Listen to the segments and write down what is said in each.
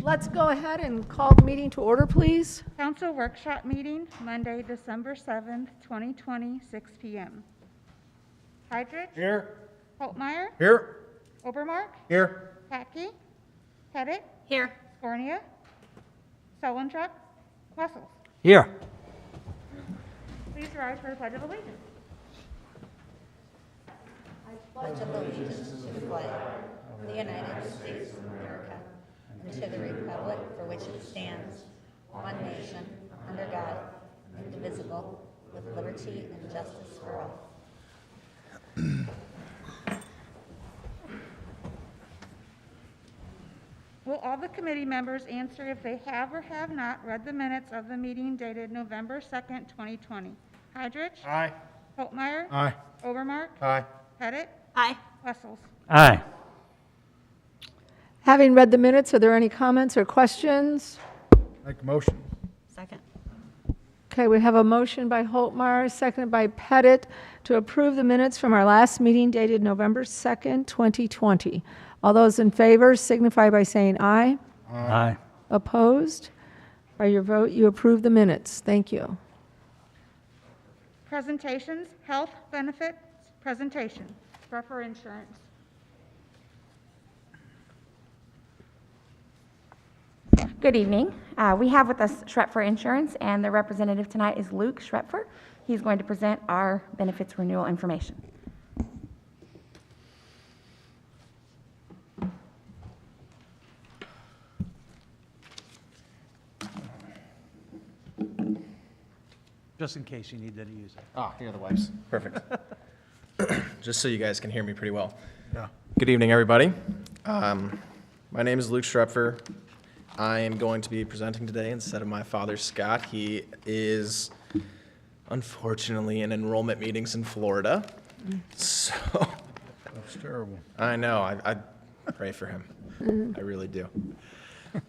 Let's go ahead and call the meeting to order, please. Council workshop meeting, Monday, December 7th, 2020, 6 p.m. Heidrich? Here. Holtmeyer? Here. Obermark? Here. Packey? Pettit? Here. Scornia? Sullentruck? Wessels? Here. Please rise for the Pledge of Allegiance. Pledge allegiance to the flag of the United States of America and to the republic for which it stands, one nation, under God, indivisible, with liberty and justice for all. Will all the committee members answer if they have or have not read the minutes of the meeting dated November 2nd, 2020? Heidrich? Aye. Holtmeyer? Aye. Obermark? Aye. Pettit? Aye. Wessels? Aye. Having read the minutes, are there any comments or questions? Make a motion. Second. Okay, we have a motion by Holtmeyer, seconded by Pettit, to approve the minutes from our last meeting dated November 2nd, 2020. All those in favor signify by saying aye. Aye. Opposed? By your vote, you approve the minutes. Thank you. Presentations, health benefits, presentation, Shreffer Insurance. Good evening. We have with us Shreffer Insurance, and the representative tonight is Luke Shreffer. He's going to present our benefits renewal information. Just in case you need to use it. Ah, here are the wipes. Perfect. Just so you guys can hear me pretty well. Yeah. Good evening, everybody. My name is Luke Shrepfer. I am going to be presenting today instead of my father, Scott. He is, unfortunately, in enrollment meetings in Florida. So, That's terrible. I know, I pray for him. I really do.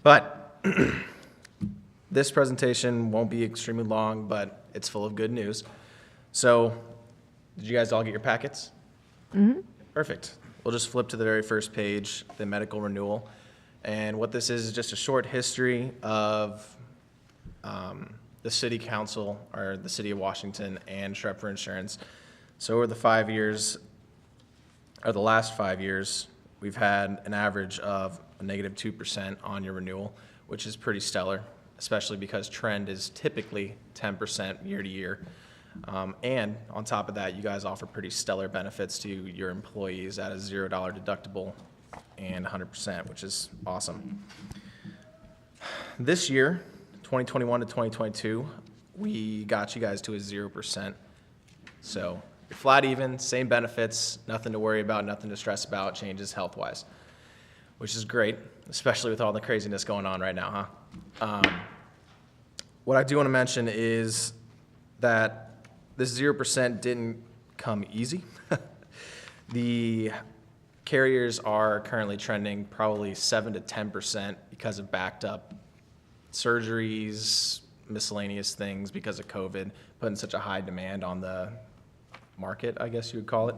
But this presentation won't be extremely long, but it's full of good news. So, did you guys all get your packets? Mm-hmm. Perfect. We'll just flip to the very first page, the medical renewal. And what this is just a short history of the city council, or the city of Washington, and Shreffer Insurance. So over the 5 years, or the last 5 years, we've had an average of a negative 2% on your renewal, which is pretty stellar, especially because trend is typically 10% year to year. And on top of that, you guys offer pretty stellar benefits to your employees at a $0 deductible and 100%, which is awesome. This year, 2021 to 2022, we got you guys to a 0%. So you're flat even, same benefits, nothing to worry about, nothing to stress about, changes health-wise, which is great, especially with all the craziness going on right now, huh? What I do want to mention is that this 0% didn't come easy. The carriers are currently trending probably 7 to 10% because of backed up surgeries, miscellaneous things because of COVID, putting such a high demand on the market, I guess you would call it.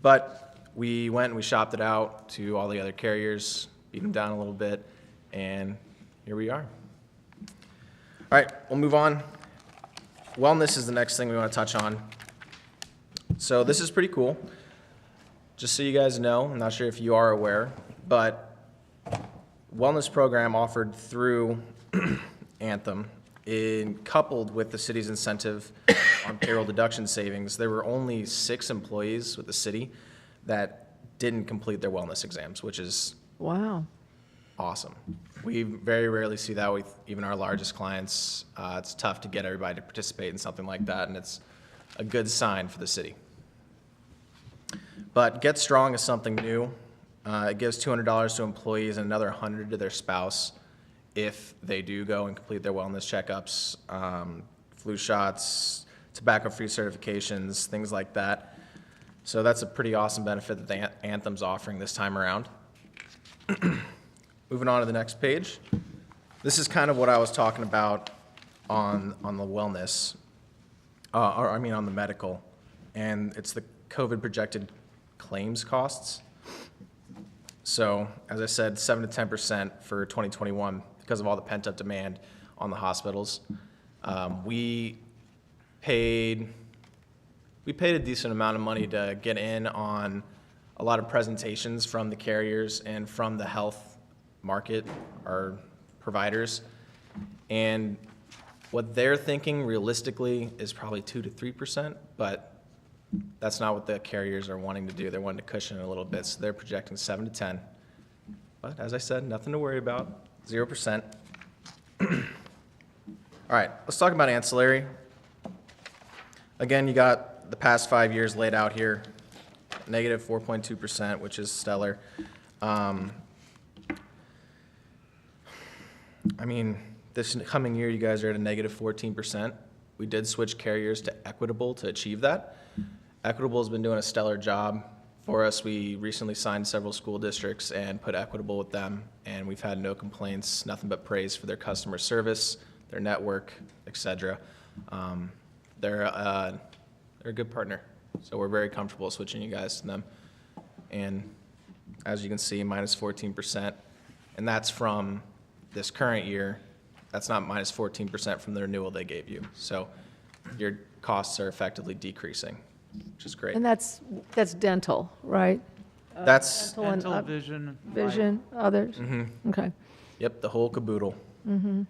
But we went and we shopped it out to all the other carriers, beat them down a little bit, and here we are. All right, we'll move on. Wellness is the next thing we want to touch on. So this is pretty cool. Just so you guys know, I'm not sure if you are aware, but wellness program offered through Anthem, coupled with the city's incentive on payroll deduction savings, there were only 6 employees with the city that didn't complete their wellness exams, which is Wow. awesome. We very rarely see that with even our largest clients. It's tough to get everybody to participate in something like that, and it's a good sign for the city. But Get Strong is something new. It gives $200 to employees and another $100 to their spouse if they do go and complete their wellness checkups, flu shots, tobacco-free certifications, things like that. So that's a pretty awesome benefit that the Anthem's offering this time around. Moving on to the next page. This is kind of what I was talking about on the wellness, on the medical, and it's the COVID projected claims costs. So, as I said, 7 to 10% for 2021 because of all the pent-up demand on the hospitals. We paid a decent amount of money to get in on a lot of presentations from the carriers and from the health market, our providers. And what they're thinking realistically is probably 2 to 3%, but that's not what the carriers are wanting to do. They're wanting to cushion it a little bit, so they're projecting 7 to 10. But as I said, nothing to worry about, 0%. All right, let's talk about ancillary. Again, you got the past 5 years laid out here, negative 4.2%, which is stellar. I mean, this coming year, you guys are at a negative 14%. We did switch carriers to Equitable to achieve that. Equitable has been doing a stellar job for us. We recently signed several school districts and put Equitable with them, and we've had no complaints, nothing but praise for their customer service, their network, etc. They're a good partner, so we're very comfortable switching you guys to them. And as you can see, minus 14%, and that's from this current year. That's not minus 14% from the renewal they gave you. So your costs are effectively decreasing, which is great. And that's dental, right? That's, Dental and Dental, vision. vision, others? Okay. yep, the whole caboodle. And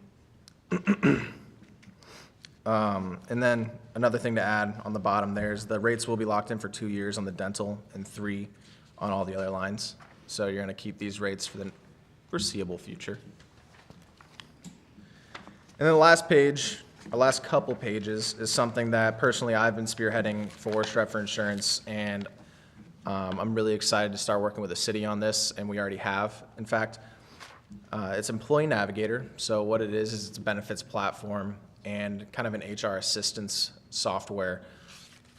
then another thing to add on the bottom there is the rates will be locked in for 2 years on the dental and 3 on all the other lines. So you're going to keep these rates for the foreseeable future. And then the last page, the last couple pages, is something that personally I've been spearheading for Stretford Insurance, and I'm really excited to start working with the city on this, and we already have, in fact. It's Employee Navigator. So what it is it's a benefits platform and kind of an HR assistance software.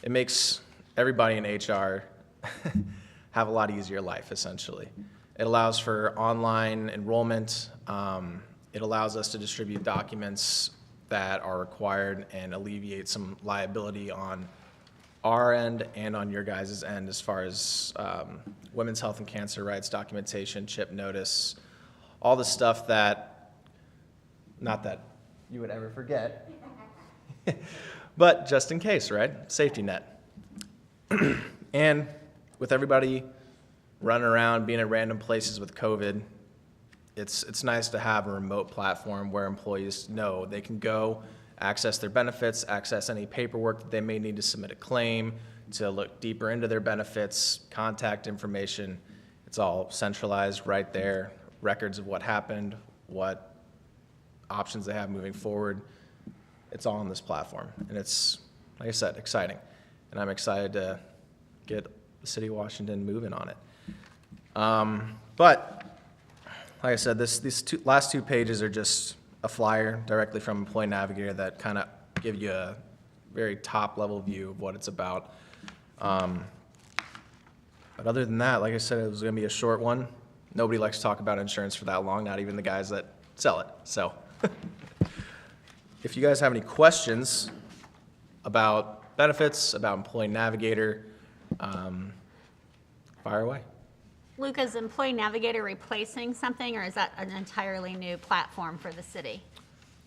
It makes everybody in HR have a lot easier life, essentially. It allows for online enrollment. It allows us to distribute documents that are required and alleviate some liability on our end and on your guys' end as far as women's health and cancer rights documentation, CHIP notice, all the stuff that, not that you would ever forget, but just in case, right? Safety net. And with everybody running around, being at random places with COVID, it's nice to have a remote platform where employees know they can go, access their benefits, access any paperwork that they may need to submit a claim, to look deeper into their benefits, contact information. It's all centralized right there, records of what happened, what options they have moving forward. It's all on this platform, and it's, like I said, exciting. And I'm excited to get the city of Washington moving on it. But like I said, these last two pages are just a flyer directly from Employee Navigator that kind of give you a very top-level view of what it's about. But other than that, like I said, it was going to be a short one. Nobody likes to talk about insurance for that long, not even the guys that sell it. So if you guys have any questions about benefits, about Employee Navigator, fire away. Luke, is Employee Navigator replacing something, or is that an entirely new platform for the city?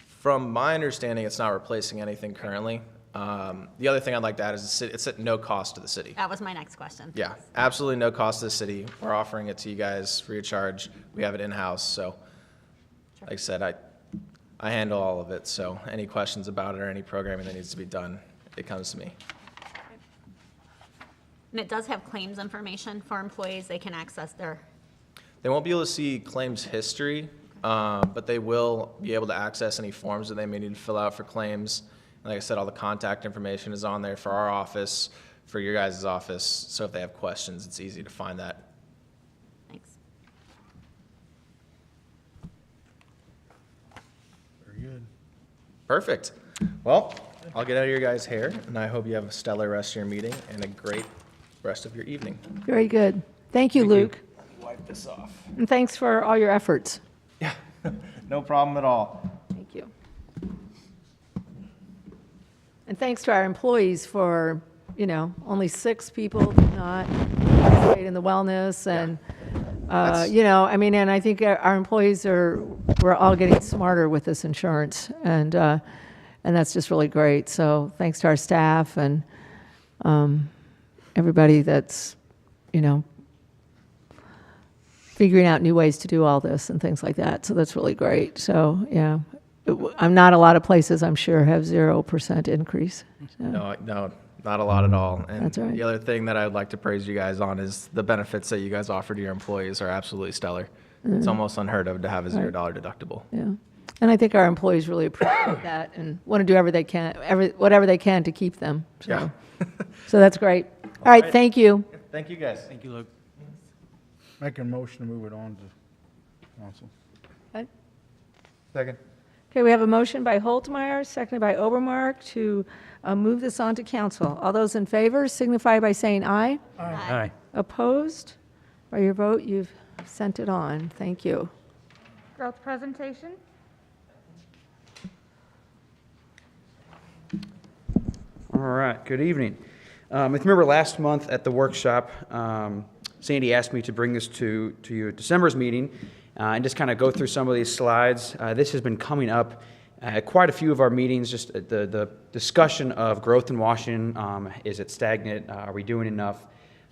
From my understanding, it's not replacing anything currently. The other thing I'd like to add is it's at no cost to the city. That was my next question. Yeah, absolutely no cost to the city. We're offering it to you guys free of charge. We have it in-house, so like I said, I handle all of it, so any questions about it or any programming that needs to be done, it comes to me. And it does have claims information for employees. They can access their, They won't be able to see claims history, but they will be able to access any forms that they may need to fill out for claims. And like I said, all the contact information is on there for our office, for your guys' office, so if they have questions, it's easy to find that. thanks. Very good. Perfect. Well, I'll get out of your guys' hair, and I hope you have a stellar rest of your meeting and a great rest of your evening. Very good. Thank you, Luke. Wipe this off. And thanks for all your efforts. Yeah, no problem at all. Thank you. And thanks to our employees for, only 6 people did not participate in the wellness, and That's- You know, I mean, and I think our employees we're all getting smarter with this insurance, and that's just really great. So thanks to our staff and everybody that's, you know, figuring out new ways to do all this and things like that. So that's really great. So, yeah, I'm not a lot of places, I'm sure, have 0% increase. So, No, not a lot at all. And That's right. the other thing that I'd like to praise you guys on is the benefits that you guys offer to your employees are absolutely stellar. It's almost unheard of to have a $0 deductible. yeah. And I think our employees really appreciate that and want to do whatever they can to keep them. So, Yeah. so that's great. All right, thank you. Thank you, guys. Thank you, Luke. Make a motion to move it on to council. Okay. Second. Okay, we have a motion by Holtmeyer, seconded by Obermark to move this on to council. All those in favor signify by saying aye. Aye. Opposed? By your vote, you've sent it on. Thank you. Growth presentation? All right, good evening. If you remember last month at the workshop, Sandy asked me to bring this to you at December's meeting and just kind of go through some of these slides. This has been coming up at quite a few of our meetings, just the discussion of growth in Washington. Is it stagnant? Are we doing enough?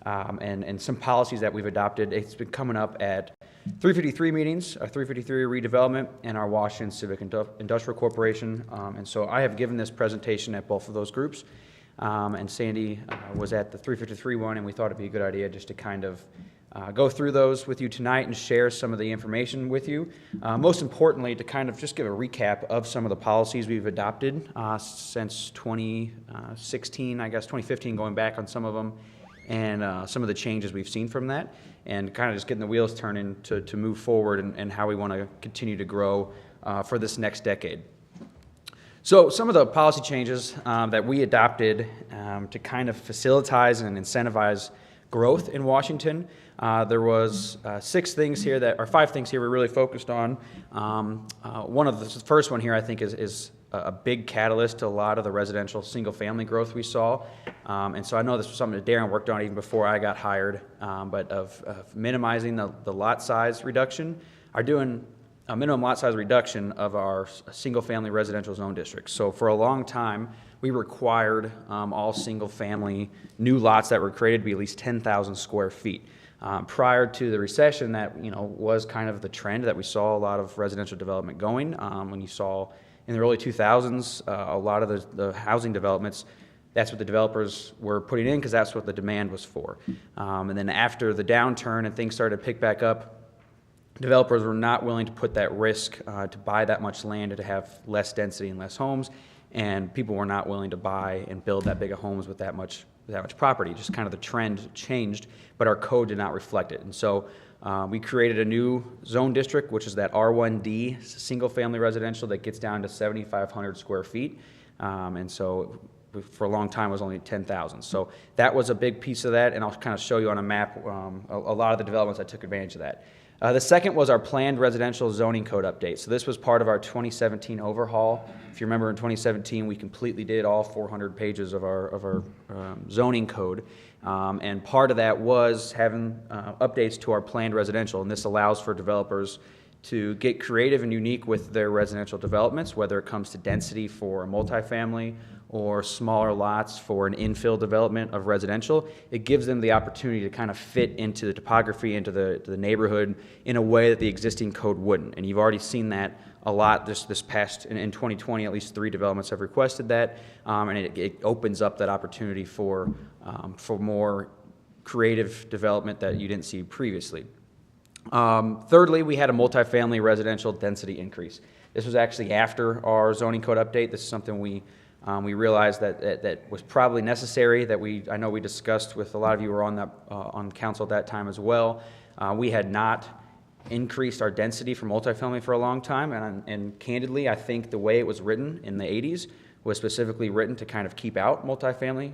And some policies that we've adopted. It's been coming up at 353 meetings, our 353 redevelopment, and our Washington Civic Industrial Corporation. And so I have given this presentation at both of those groups. And Sandy was at the 353 one, and we thought it'd be a good idea just to kind of go through those with you tonight and share some of the information with you. Most importantly, to kind of just give a recap of some of the policies we've adopted since 2016, I guess 2015, going back on some of them, and some of the changes we've seen from that, and kind of just getting the wheels turning to move forward and how we want to continue to grow for this next decade. So some of the policy changes that we adopted to kind of facilitate and incentivize growth in Washington, there was 5 things here we're really focused on. One of the first one here I think is a big catalyst to a lot of the residential single-family growth we saw. And so I know this was something that Darren worked on even before I got hired, but of minimizing the lot size reduction, are doing a minimum lot size reduction of our single-family residential zone districts. So for a long time, we required all single-family new lots that were created to be at least 10,000 square feet. Prior to the recession, that was kind of the trend that we saw a lot of residential development going. When you saw in the early 2000s, a lot of the housing developments, that's what the developers were putting in because that's what the demand was for. And then after the downturn and things started to pick back up, developers were not willing to put that risk to buy that much land and to have less density and less homes, and people were not willing to buy and build that big of homes with that much property. Just kind of the trend changed, but our code did not reflect it. And so we created a new zone district, which is that R1D, single-family residential that gets down to 7,500 square feet. And so for a long time it was only 10,000. So that was a big piece of that, and I'll kind of show you on a map a lot of the developments that took advantage of that. The second was our planned residential zoning code update. So this was part of our 2017 overhaul. If you remember, in 2017, we completely did all 400 pages of our zoning code. And part of that was having updates to our planned residential. And this allows for developers to get creative and unique with their residential developments, whether it comes to density for a multifamily or smaller lots for an infill development of residential. It gives them the opportunity to kind of fit into the topography, into the neighborhood in a way that the existing code wouldn't. And you've already seen that a lot this past, in 2020, at least 3 developments have requested that, and it opens up that opportunity for more creative development that you didn't see previously. Thirdly, we had a multifamily residential density increase. This was actually after our zoning code update. This is something we realized that was probably necessary, that I know we discussed with a lot of you who were on council at that time as well. We had not increased our density for multifamily for a long time, and candidly, I think the way it was written in the 80s was specifically written to kind of keep out multifamily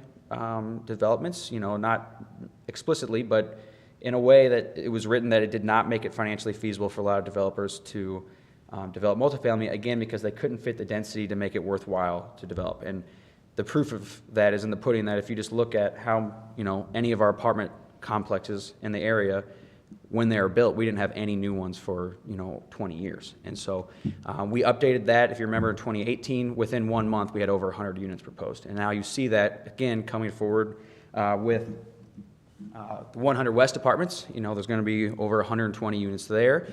developments, not explicitly, but in a way that it was written that it did not make it financially feasible for a lot of developers to develop multifamily, again, because they couldn't fit the density to make it worthwhile to develop. And the proof of that is in the pudding, that if you just look at how, any of our apartment complexes in the area, when they were built, we didn't have any new ones for, 20 years. And so we updated that. If you remember in 2018, within 1 month, we had over 100 units proposed. And now you see that, again, coming forward with the 100 West apartments. There's going to be over 120 units there.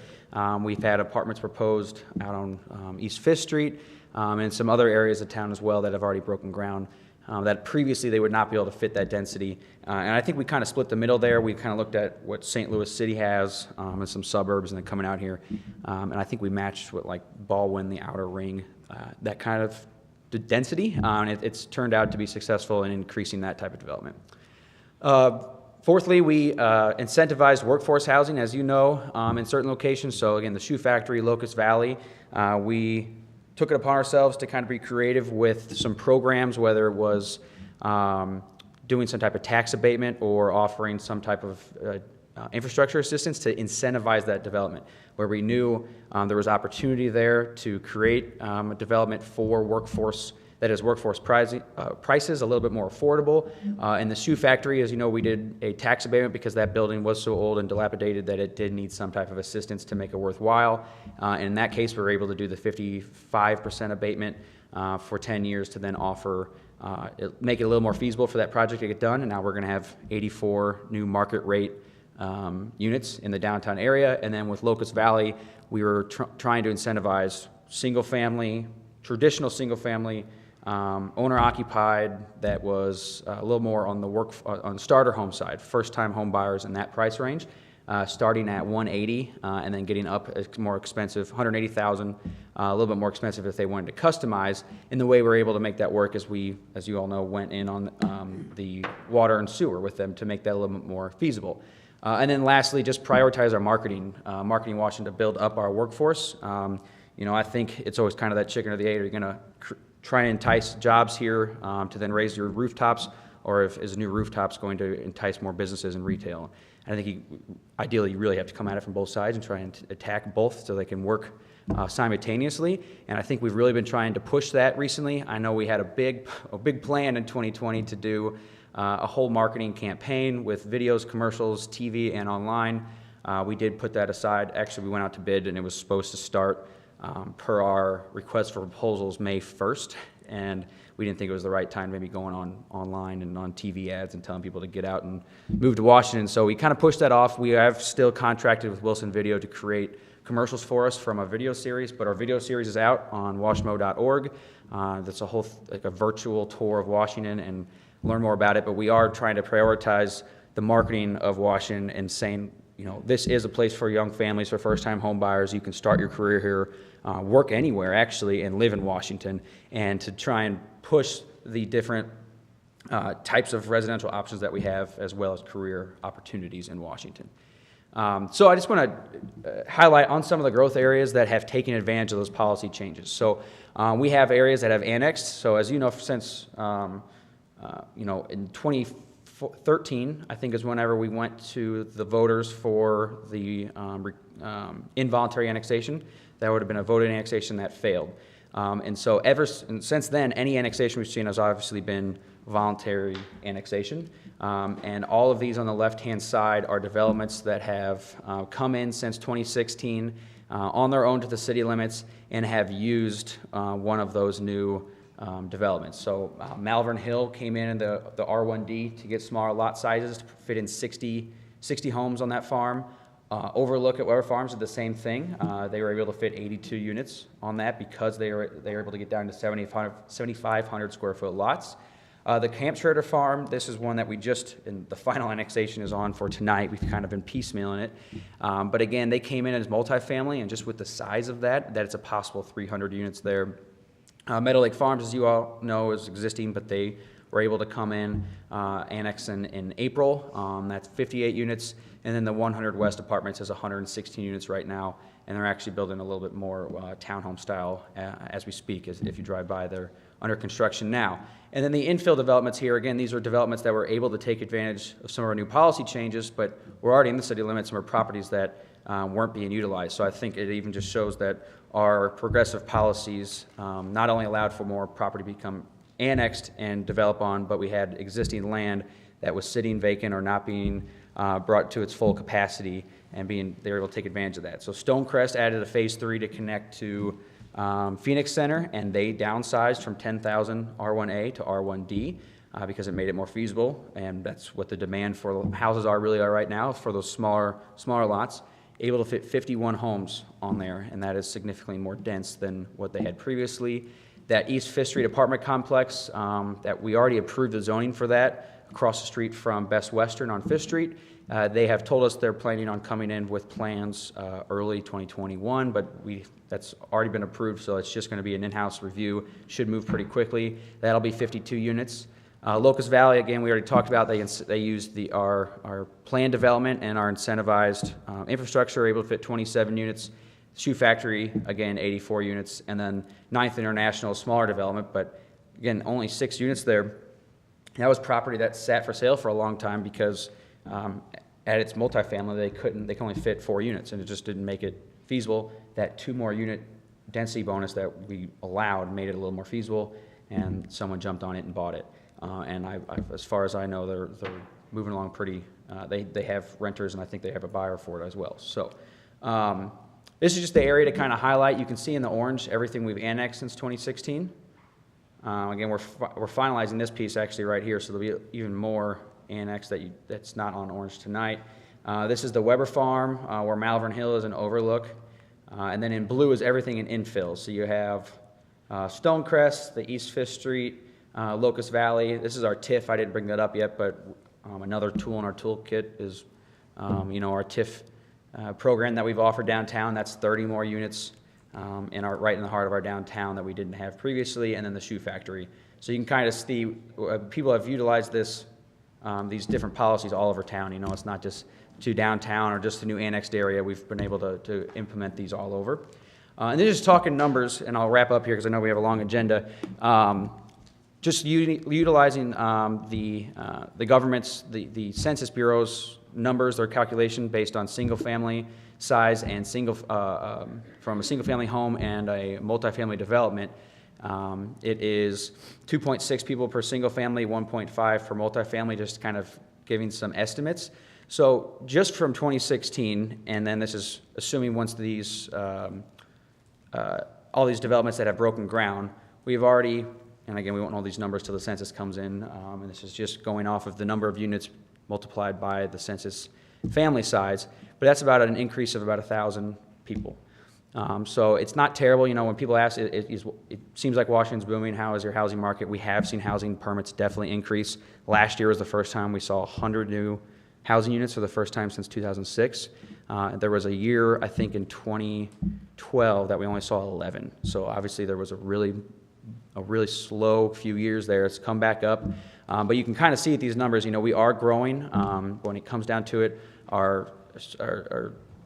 We've had apartments proposed out on East 5th Street and some other areas of town as well that have already broken ground. That previously they would not be able to fit that density. And I think we kind of split the middle there. We kind of looked at what St. Louis City has and some suburbs and then coming out here. And I think we matched what like Baldwin, the outer ring, that kind of the density. And it's turned out to be successful in increasing that type of development. Fourthly, we incentivized workforce housing, as you know, in certain locations. So again, the Shoe Factory, Locust Valley, we took it upon ourselves to kind of be creative with some programs, whether it was doing some type of tax abatement or offering some type of infrastructure assistance to incentivize that development, where we knew there was opportunity there to create a development for workforce that is workforce prices a little bit more affordable. In the Shoe Factory, as you know, we did a tax abatement because that building was so old and dilapidated that it did need some type of assistance to make it worthwhile. And in that case, we were able to do the 55% abatement for 10 years to then offer, make it a little more feasible for that project to get done. And now we're going to have 84 new market rate units in the downtown area. And then with Locust Valley, we were trying to incentivize traditional single family, owner occupied, that was a little more on the on starter home side, first time home buyers in that price range, starting at $180 and then getting up more expensive, $180,000, a little bit more expensive if they wanted to customize. And the way we're able to make that work is we, as you all know, went in on the water and sewer with them to make that a little bit more feasible. And then lastly, just prioritize our marketing Washington to build up our workforce. I think it's always kind of that chicken or the egg. Are you going to try and entice jobs here to then raise your rooftops, or is new rooftops going to entice more businesses in retail? And I think ideally you really have to come at it from both sides and try and attack both so they can work simultaneously. And I think we've really been trying to push that recently. I know we had a big plan in 2020 to do a whole marketing campaign with videos, commercials, TV, and online. We did put that aside. Actually, we went out to bid, and it was supposed to start per our request for proposals May 1st, and we didn't think it was the right time maybe going online and on TV ads and telling people to get out and move to Washington. So we kind of pushed that off. We have still contracted with Wilson Video to create commercials for us from a video series, but our video series is out on washmo.org. That's a whole a virtual tour of Washington and learn more about it, but we are trying to prioritize the marketing of Washington and saying, this is a place for young families, for first-time home buyers. You can start your career here, work anywhere, actually, and live in Washington, and to try and push the different types of residential options that we have, as well as career opportunities in Washington. So I just want to highlight on some of the growth areas that have taken advantage of those policy changes. So we have areas that have annexed. So as you know, since, in 2013, I think is whenever we went to the voters for the involuntary annexation. That would have been a voted annexation that failed. And so since then, any annexation we've seen has obviously been voluntary annexation. And all of these on the left-hand side are developments that have come in since 2016 on their own to the city limits and have used one of those new developments. So Malvern Hill came in the R1D to get smaller lot sizes to fit in 60 homes on that farm. Overlook at Weber Farms did the same thing. They were able to fit 82 units on that because they were able to get down to 7,500 square foot lots. The Camp Schroeder Farm, this is one that and the final annexation is on for tonight. We've kind of been piecemealing it. But again, they came in as multifamily, and just with the size of that it's a possible 300 units there. Meadow Lake Farms, as you all know, is existing, but they were able to come in, annex in April. That's 58 units. And then the 100 West Apartments has 116 units right now, and they're actually building a little bit more townhome style as we speak. If you drive by, they're under construction now. And then the infill developments here, again, these are developments that were able to take advantage of some of our new policy changes, but we're already in the city limits and were properties that weren't being utilized. So I think it even just shows that our progressive policies not only allowed for more property to become annexed and develop on, but we had existing land that was sitting vacant or not being brought to its full capacity, and they were able to take advantage of that. So Stonecrest added a Phase 3 to connect to Phoenix Center, and they downsized from 10,000 R1A to R1D because it made it more feasible, and that's what the demand for houses really are right now, for those smaller lots. Able to fit 51 homes on there, and that is significantly more dense than what they had previously. That East Fifth Street apartment complex, that we already approved the zoning for that, across the street from Best Western on Fifth Street. They have told us they're planning on coming in with plans early 2021, but that's already been approved, so it's just going to be an in-house review. Should move pretty quickly. That'll be 52 units. Locust Valley, again, we already talked about. They used our planned development and our incentivized infrastructure, able to fit 27 units. Shoe Factory, again, 84 units, and then Ninth International, smaller development, but again, only 6 units there. That was property that sat for sale for a long time because at its multifamily, they can only fit 4 units, and it just didn't make it feasible. That 2 more unit density bonus that we allowed made it a little more feasible, and someone jumped on it and bought it. And as far as I know, they're moving along pretty. They have renters, and I think they have a buyer for it as well. So this is just the area to kind of highlight. You can see in the orange everything we've annexed since 2016. Again, we're finalizing this piece actually right here, so there'll be even more annexed that's not on orange tonight. This is the Weber Farm, where Malvern Hill is an overlook. And then in blue is everything in infill. So you have Stonecrest, the East Fifth Street, Locust Valley. This is our TIF. I didn't bring that up yet, but another tool in our toolkit is our TIF program that we've offered downtown. That's 30 more units right in the heart of our downtown that we didn't have previously, and then the Shoe Factory. So you can kind of see people have utilized these different policies all over town. It's not just to downtown or just the new annexed area. We've been able to implement these all over. And then just talking numbers, and I'll wrap up here because I know we have a long agenda. Just utilizing the government's, the Census Bureau's numbers, their calculation based on single-family size and from a single-family home and a multifamily development. It is 2.6 people per single family, 1.5 for multifamily, just kind of giving some estimates. So just from 2016, and then this is assuming once these all these developments that have broken ground, we've already, and again, we won't know these numbers till the census comes in, and this is just going off of the number of units multiplied by the census family size, but that's about an increase of about 1,000 people. So it's not terrible. When people ask, it seems like Washington's booming. How is your housing market? We have seen housing permits definitely increase. Last year was the first time we saw 100 new housing units for the first time since 2006. There was a year, I think, in 2012 that we only saw 11. So obviously there was a really slow few years there. It's come back up. But you can kind of see at these numbers, we are growing. When it comes down to it,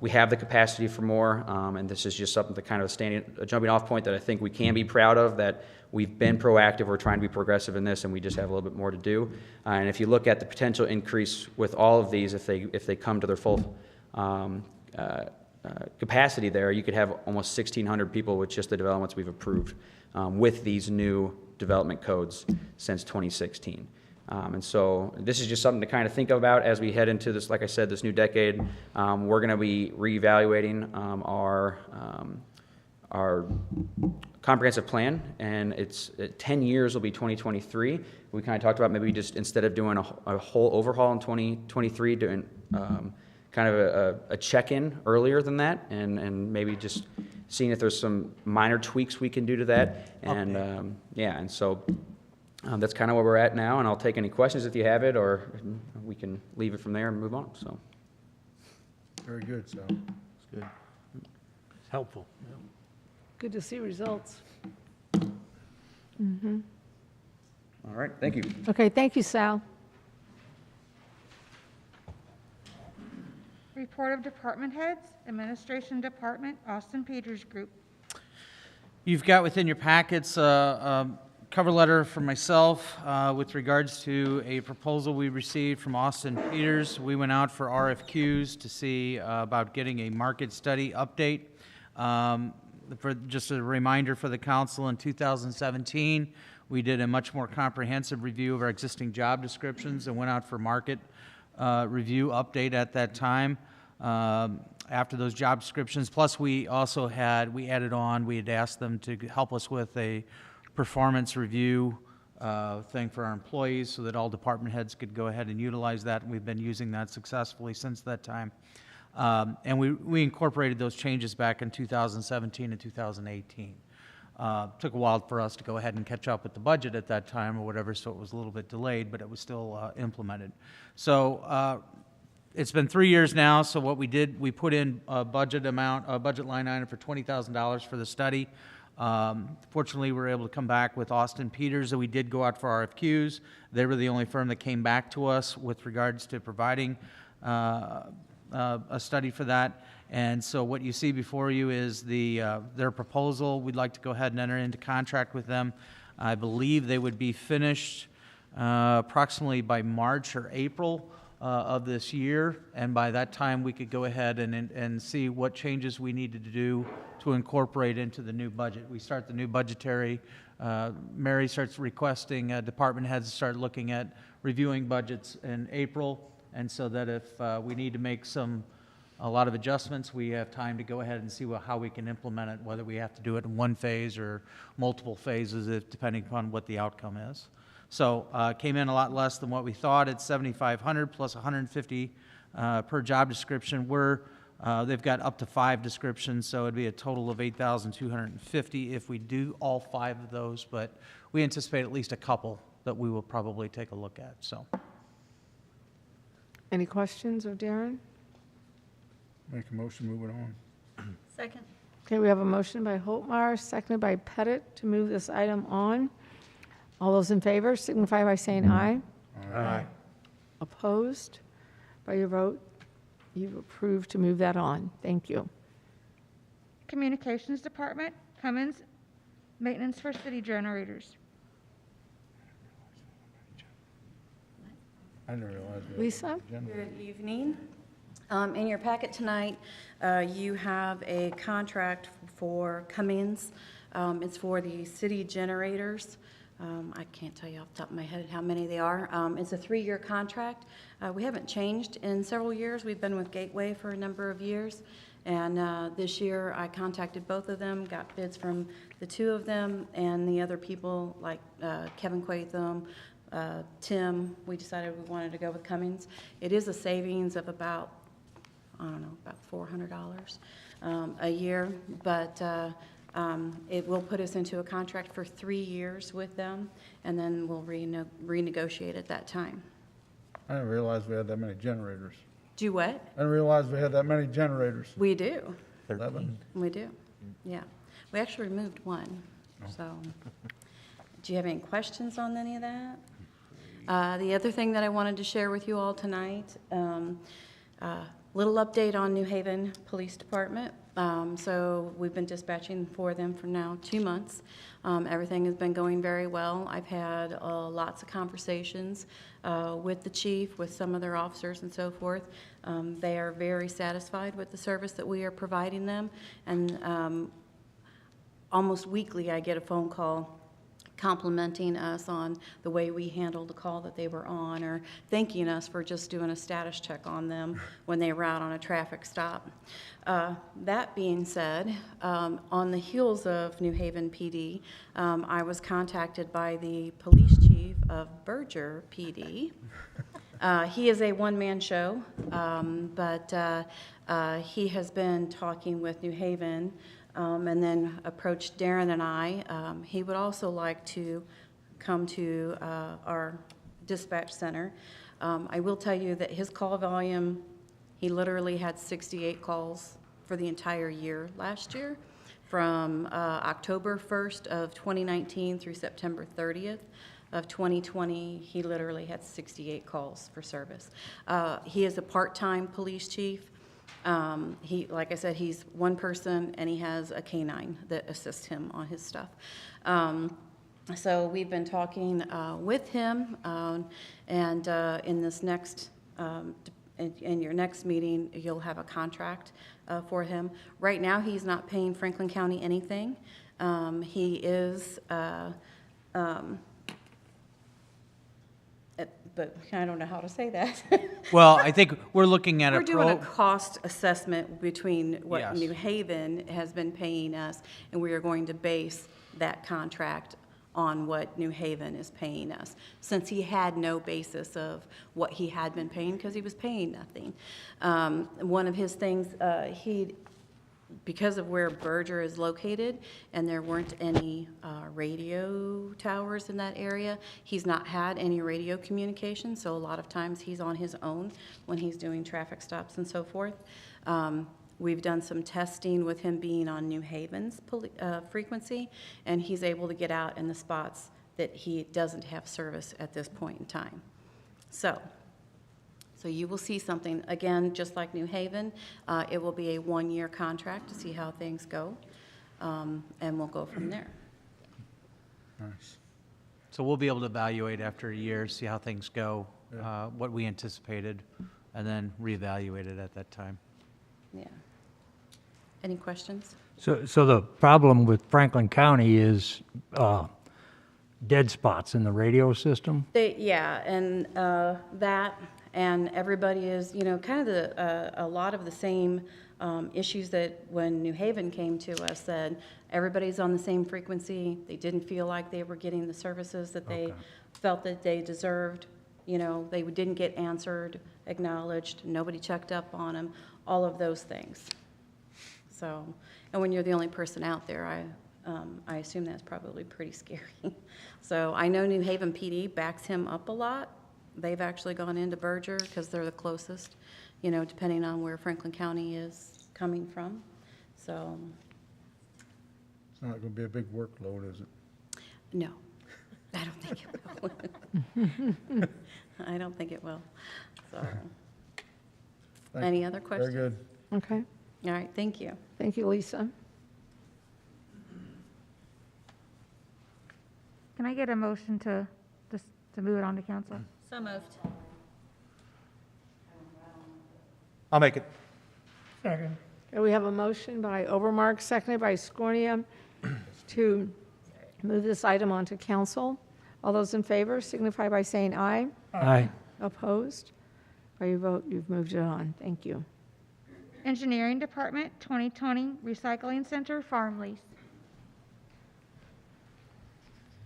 we have the capacity for more, and this is just something to kind of a jumping off point that I think we can be proud of, that we've been proactive, we're trying to be progressive in this, and we just have a little bit more to do. And if you look at the potential increase with all of these, if they come to their full capacity there, you could have almost 1,600 people with just the developments we've approved with these new development codes since 2016. And so this is just something to kind of think about as we head into this, like I said, this new decade. We're going to be reevaluating our comprehensive plan, and it's 10 years will be 2023. We kind of talked about maybe just instead of doing a whole overhaul in 2023, doing kind of a check-in earlier than that, and maybe just seeing if there's some minor tweaks we can do to that. And and so that's kind of where we're at now, and I'll take any questions if you have it, or we can leave it from there and move on. So, Very good, Sal. It's good. It's helpful. Good to see results. all right, thank you. Okay, thank you, Sal. Report of department heads, Administration Department, Austin Peters Group. You've got within your packets a cover letter from myself with regards to a proposal we received from Austin Peters. We went out for RFQs to see about getting a market study update. For just a reminder for the council, in 2017, we did a much more comprehensive review of our existing job descriptions and went out for market review update at that time after those job descriptions. Plus, we added on, we had asked them to help us with a performance review thing for our employees so that all department heads could go ahead and utilize that. And we've been using that successfully since that time. And we incorporated those changes back in 2017 and 2018. Took a while for us to go ahead and catch up with the budget at that time or whatever, so it was a little bit delayed, but it was still implemented. So it's been 3 years now, so what we did, we put in a budget line item for $20,000 for the study. Fortunately, we were able to come back with Austin Peters, and we did go out for RFQs. They were the only firm that came back to us with regards to providing a study for that. And so what you see before you is their proposal. We'd like to go ahead and enter into contract with them. I believe they would be finished approximately by March or April of this year, and by that time we could go ahead and see what changes we needed to do to incorporate into the new budget. We start the new budgetary, Mary starts requesting department heads to start looking at reviewing budgets in April, and so that if we need to make a lot of adjustments, we have time to go ahead and see how we can implement it, whether we have to do it in one phase or multiple phases, depending upon what the outcome is. So came in a lot less than what we thought. It's $7,500 plus $150 per job description. They've got up to 5 descriptions, so it'd be a total of $8,250 if we do all 5 of those. But we anticipate at least a couple that we will probably take a look at. So, Any questions of Darren? Make a motion, move it on. Second. Okay, we have a motion by Holtmeyer, seconded by Pettit to move this item on. All those in favor signify by saying aye. Aye. Opposed? By your vote, you've approved to move that on. Thank you. Communications Department, Cummins, maintenance for city generators. I didn't realize we had Lisa? agenda. Good evening. In your packet tonight, you have a contract for Cummins. It's for the city generators. I can't tell you off the top of my head how many they are. It's a 3-year contract. We haven't changed in several years. We've been with Gateway for a number of years. And this year, I contacted both of them, got bids from the 2 of them, and the other people like Kevin Quatham, Tim. We decided we wanted to go with Cummins. It is a savings of about $400 a year, but it will put us into a contract for 3 years with them, and then we'll renegotiate at that time. I didn't realize we had that many generators. Do what? I didn't realize we had that many generators. We do. 11. We do. Yeah. We actually removed one. So, do you have any questions on any of that? The other thing that I wanted to share with you all tonight, little update on New Haven Police Department. So we've been dispatching for them for now 2 months. Everything has been going very well. I've had lots of conversations with the chief, with some of their officers and so forth. They are very satisfied with the service that we are providing them. And almost weekly I get a phone call complimenting us on the way we handled the call that they were on, or thanking us for just doing a status check on them when they were out on a traffic stop. That being said, on the heels of New Haven PD, I was contacted by the police chief of Berger PD. He is a one-man show, but he has been talking with New Haven and then approached Darren and I. He would also like to come to our dispatch center. I will tell you that his call volume, he literally had 68 calls for the entire year last year, from October 1st of 2019 through September 30th of 2020. He literally had 68 calls for service. He is a part-time police chief. Like I said, he's one person, and he has a canine that assists him on his stuff. So we've been talking with him, and in this next, in your next meeting, you'll have a contract for him. Right now, he's not paying Franklin County anything. He is, but but I don't know how to say that. Well, I think we're looking at We're a doing a pro, cost assessment between what Yes. New Haven has been paying us, and we are going to base that contract on what New Haven is paying us, since he had no basis of what he had been paying, because he was paying nothing. One of his things, because of where Berger is located, and there weren't any radio towers in that area, he's not had any radio communication, so a lot of times he's on his own when he's doing traffic stops and so forth. We've done some testing with him being on New Haven's frequency, and he's able to get out in the spots that he doesn't have service at this point in time. So you will see something, again, just like New Haven. It will be a one-year contract to see how things go, and we'll go from there. Nice. so we'll be able to evaluate after a year, see how things go, what we anticipated, and then reevaluate it at that time. Yeah. Any questions? So the problem with Franklin County is dead spots in the radio system? Yeah, and that, and everybody is, kind of a lot of the same issues that when New Haven came to us, said everybody's on the same frequency. They didn't feel like they were getting the services that they felt that they deserved. They didn't get answered, acknowledged, nobody checked up on them, all of those things. So, and when you're the only person out there, I assume that's probably pretty scary. So I know New Haven PD backs him up a lot. They've actually gone into Berger because they're the closest, depending on where Franklin County is coming from. So, It's not gonna be a big workload, is it? no, I don't think it will. I don't think it will. So, any other questions? Very good. Okay, All right, thank you. thank you, Lisa. Can I get a motion to move it on to council? So moved. I'll make it. Okay, we have a motion by Overmark, seconded by Scornia, to move this item onto council. All those in favor signify by saying aye. Aye. Opposed? By your vote, you've moved it on. Thank you. Engineering Department, 2020 Recycling Center Farm Lease.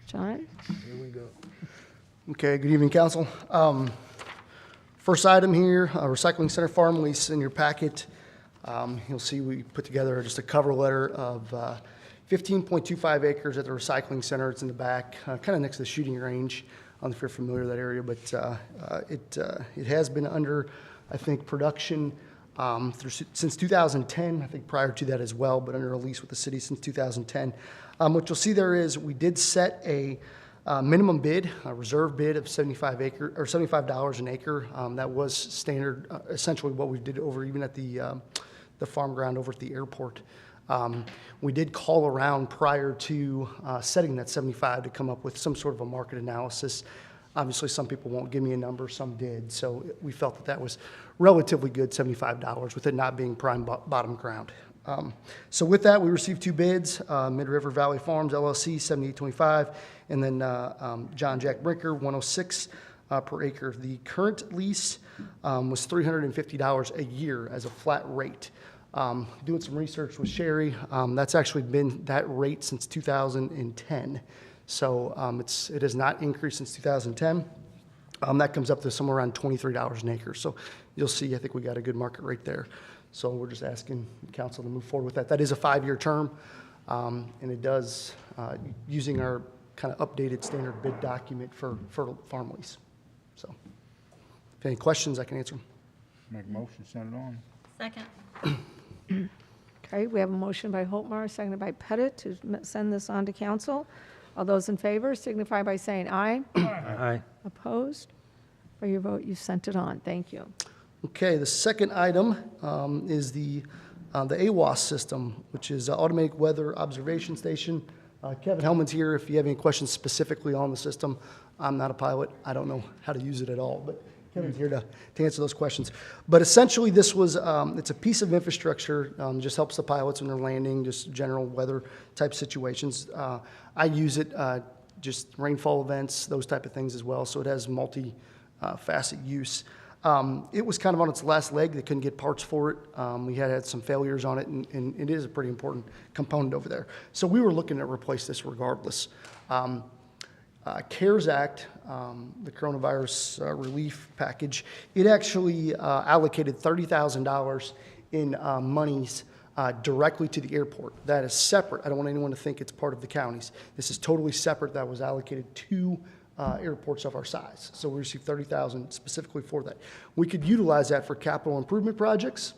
John? Okay, good evening, council. First item here, Recycling Center Farm Lease in your packet. You'll see we put together just a cover letter of 15.25 acres at the recycling center. It's in the back, kind of next to the shooting range. I don't know if you're familiar with that area, but it has been under, I think, production since 2010, I think prior to that as well, but under a lease with the city since 2010. What you'll see there is we did set a minimum bid, a reserve bid of $75 an acre. That was standard, essentially what we did over even at the farm ground over at the airport. We did call around prior to setting that 75 to come up with some sort of a market analysis. Obviously, some people won't give me a number, some did. So we felt that that was relatively good, $75, with it not being prime bottom ground. So with that, we received two bids, Mid River Valley Farms LLC, $78.25, and then John Jack Brinker, $106 per acre. The current lease was $350 a year as a flat rate. Doing some research with Sherry, that's actually been that rate since 2010. So it has not increased since 2010. That comes up to somewhere around $23 an acre. So you'll see, I think we got a good market rate there. So we're just asking council to move forward with that. That is a 5-year term, and it does, using our kind of updated standard bid document for farm lease. So if any questions, I can answer them. Make a motion, send it on. Second. Okay, we have a motion by Holtmar, seconded by Pettit, to send this on to council. All those in favor signify by saying aye. Aye. Opposed? By your vote, you sent it on. Thank you. Okay, the second item is the AWAS system, which is Automatic Weather Observation Station. Kevin Hellman's here if you have any questions specifically on the system. I'm not a pilot. I don't know how to use it at all, but Kevin's here to answer those questions. But essentially, this was, it's a piece of infrastructure, just helps the pilots when they're landing, just general weather type situations. I use it, just rainfall events, those type of things as well. So it has facet use. It was kind of on its last leg. They couldn't get parts for it. We had some failures on it, and it is a pretty important component over there. So we were looking to replace this regardless. CARES Act, the coronavirus relief package, it actually allocated $30,000 in monies directly to the airport. That is separate. I don't want anyone to think it's part of the counties. This is totally separate. That was allocated to airports of our size. So we received $30,000 specifically for that. We could utilize that for capital improvement projects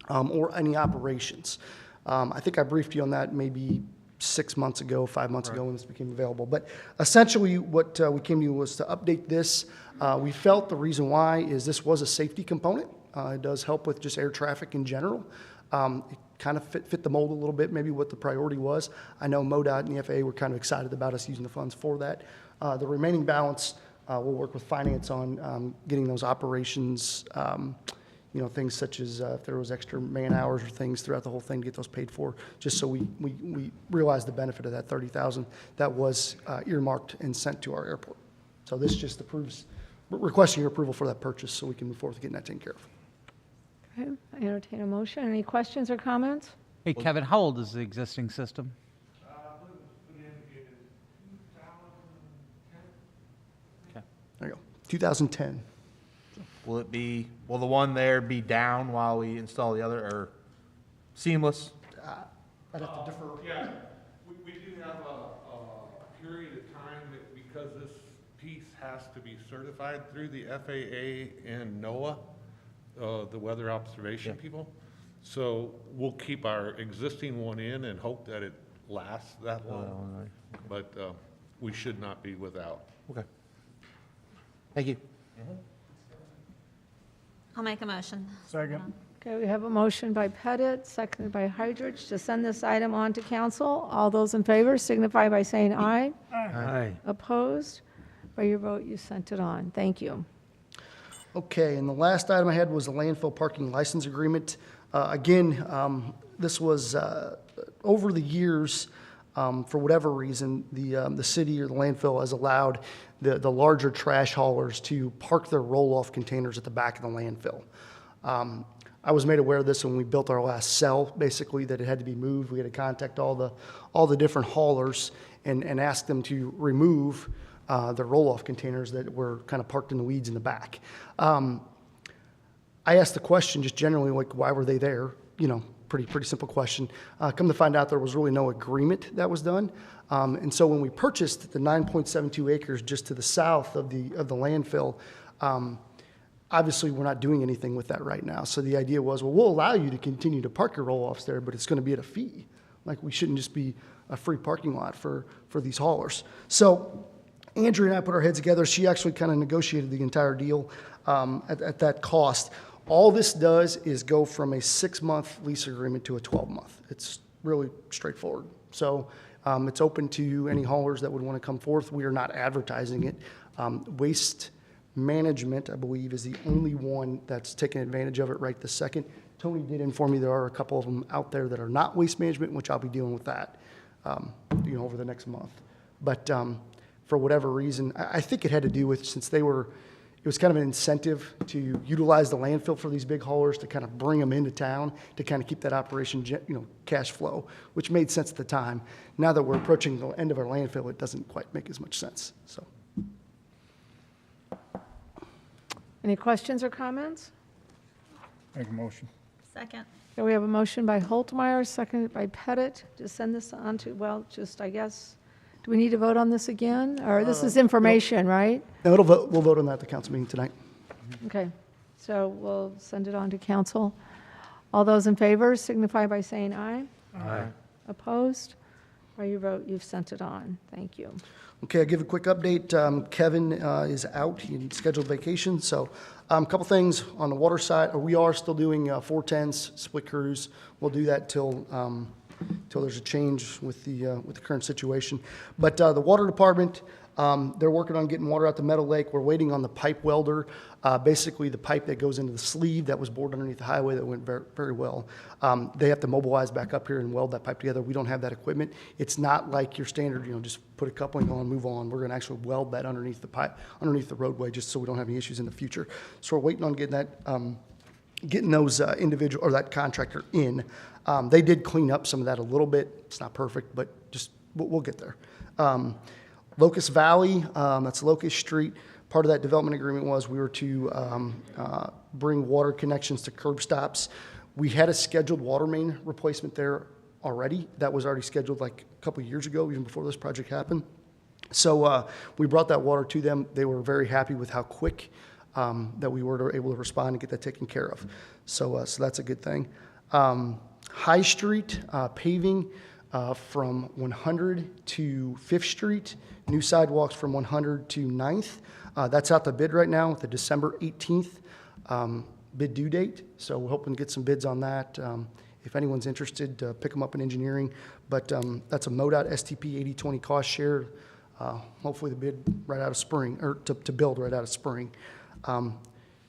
or any operations. I think I briefed you on that maybe 6 months ago, 5 months ago when this became available. But essentially what we came to was to update this. We felt the reason why is this was a safety component. It does help with just air traffic in general. It kind of fit the mold a little bit, maybe what the priority was. I know MoDOT and the FAA were kind of excited about us using the funds for that. The remaining balance, we'll work with finance on getting those operations, things such as if there was extra man hours or things throughout the whole thing to get those paid for, just so we realize the benefit of that $30,000 that was earmarked and sent to our airport. So this just requesting your approval for that purchase so we can move forward with getting that taken care of. Okay, I entertain a motion. Any questions or comments? Hey, Kevin, how old is the existing system? There you go, 2010. Will the one there be down while we install the other, or seamless? I'd have to defer. Yeah, we do have a period of time that because this piece has to be certified through the FAA and NOAA, the weather observation people. So we'll keep our existing one in and hope that it lasts that long. But we should not be without. Okay. Thank you. I'll make a motion. Second. Okay, we have a motion by Pettit, seconded by Hydrich, to send this item on to council. All those in favor signify by saying aye. Aye. Opposed? By your vote, you sent it on. Thank you. Okay, and the last item I had was the landfill parking license agreement. This was over the years, for whatever reason, the city or the landfill has allowed the larger trash haulers to park their roll-off containers at the back of the landfill. I was made aware of this when we built our last cell, basically, that it had to be moved. We had to contact all the different haulers and ask them to remove the roll-off containers that were kind of parked in the weeds in the back. I asked the question just generally, like, why were they there? Pretty simple question. Come to find out there was really no agreement that was done. And so when we purchased the 9.72 acres just to the south of the landfill, obviously we're not doing anything with that right now. So the idea was, well, we'll allow you to continue to park your roll-offs there, but it's going to be at a fee. Like, we shouldn't just be a free parking lot for these haulers. So Andrea and I put our heads together. She actually kind of negotiated the entire deal at that cost. All this does is go from a 6-month lease agreement to a 12-month. It's really straightforward. So it's open to any haulers that would want to come forth. We are not advertising it. Waste Management, I believe, is the only one that's taking advantage of it right this second. Tony did inform me there are a couple of them out there that are not Waste Management, which I'll be dealing with that over the next month. But for whatever reason, I think it had to do with, since it was kind of an incentive to utilize the landfill for these big haulers to kind of bring them into town to kind of keep that operation, cash flow, which made sense at the time. Now that we're approaching the end of our landfill, it doesn't quite make as much sense. So, Any questions or comments? Make a motion. Second. Okay, we have a motion by Holtmeyer, seconded by Pettit, to send this on to, I guess, do we need to vote on this again? Or this is information, right? no, we'll vote on that at the council meeting tonight. Okay, so we'll send it on to council. All those in favor signify by saying aye. Aye. Opposed? By your vote, you've sent it on. Thank you. Okay, I'll give a quick update. Kevin is out, he scheduled vacation, so a couple things on the water side. We are still doing 410s, split crews. We'll do that till there's a change with the current situation. But the water department, They're working on getting water out to Meadow Lake. We're waiting on the pipe welder, basically the pipe that goes into the sleeve that was bored underneath the highway that went very, very well. They have to mobilize back up here and weld that pipe together. We don't have that equipment. It's not like your standard, just put a coupling on, move on. We're going to actually weld that underneath the pipe, underneath the roadway, just so we don't have any issues in the future. So we're waiting on getting that, getting those individual, or that contractor in. They did clean up some of that a little bit. It's not perfect, but just, we'll get there. Locust Valley, that's Locust Street. Part of that development agreement was we were to bring water connections to curb stops. We had a scheduled water main replacement there already. That was already scheduled like a couple of years ago, even before this project happened. So we brought that water to them. They were very happy with how quick that we were able to respond and get that taken care of. So that's a good thing. High Street paving from 100 to 5th Street. New sidewalks from 100 to 9th. That's out to bid right now with the December 18th bid due date. So we're hoping to get some bids on that. If anyone's interested, pick them up in engineering. But that's a MoDOT STP 80/20 cost share. Hopefully the bid right out of spring, or to build right out of spring.